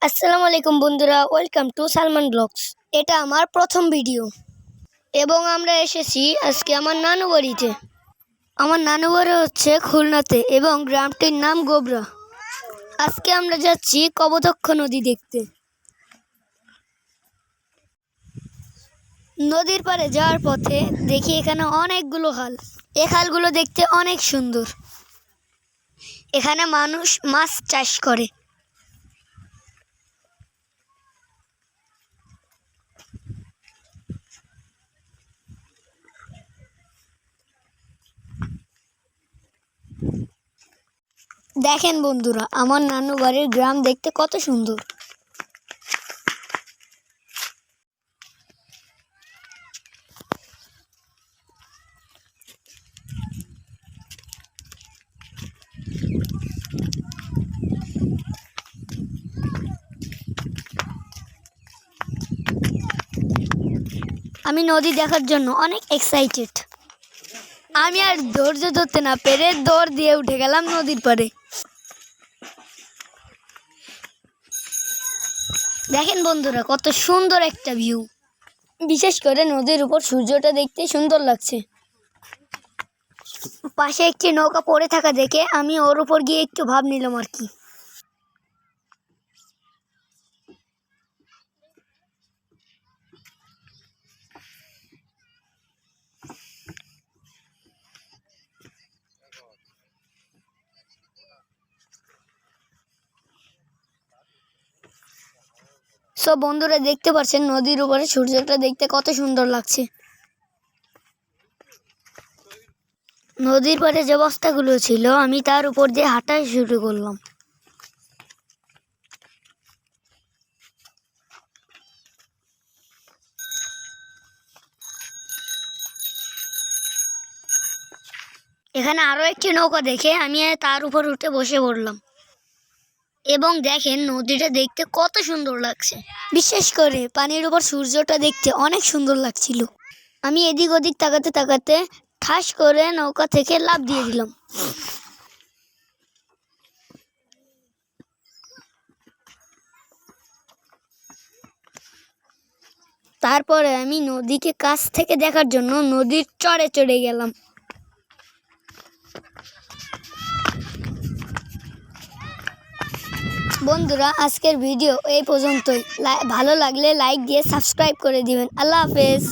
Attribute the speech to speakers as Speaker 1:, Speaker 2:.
Speaker 1: আসসালামু আলাইকুম বন্ধুরা, ওয়েলকাম টু সালমান ব্লগস। এটা আমার প্রথম ভিডিও এবং আমরা এসেছি আজকে আমার নানু বাড়িতে। আমার নানু বাড়ি হচ্ছে খুলনাতে এবং গ্রামটির নাম গোবরা। আজকে আমরা যাচ্ছি কপোতাক্ষ নদী দেখতে। নদীর পাড়ে যাওয়ার পথে দেখি এখানে অনেকগুলো খাল। এই খালগুলো দেখতে অনেক সুন্দর। এখানে মানুষ মাছ চাষ করে। দেখেন বন্ধুরা, আমার নানু বাড়ির গ্রাম দেখতে কত সুন্দর। আমি নদী দেখার জন্য অনেক এক্সাইটেড। আমি আর ধৈর্য ধরতে না পেরে দৌড় দিয়ে উঠে গেলাম নদীর পাড়ে। দেখেন বন্ধুরা, কত সুন্দর একটা ভিউ। বিশেষ করে নদীর উপর সূর্যটা দেখতে সুন্দর লাগছে। পাশে একটি নৌকা পড়ে থাকা দেখে আমি ওর উপর গিয়ে একটু ভাব নিলাম আর কি। সব বন্ধুরা দেখতে পাচ্ছেন নদীর উপরে সূর্যটা দেখতে কত সুন্দর লাগছে। নদীর পাড়ে যে বস্তাগুলো ছিল আমি তার উপর দিয়ে হাঁটা শুরু করলাম। এখানে আরো একটি নৌকা দেখে আমি তার উপর উঠে বসে পড়লাম এবং দেখেন নদীটা দেখতে কত সুন্দর লাগছে। বিশেষ করে পানির উপর সূর্যটা দেখতে অনেক সুন্দর লাগছিল। আমি এদিক ওদিক তাকাতে তাকাতে ঠাস করে নৌকা থেকে লাফ দিয়ে দিলাম। তারপরে আমি নদীকে কাছ থেকে দেখার জন্য নদীর চড়ে চড়ে গেলাম। বন্ধুরা, আজকের ভিডিও এই পর্যন্তই। ভালো লাগলে লাইক দিয়ে সাবস্ক্রাইব করে দিবেন। আল্লাহ হাফেজ।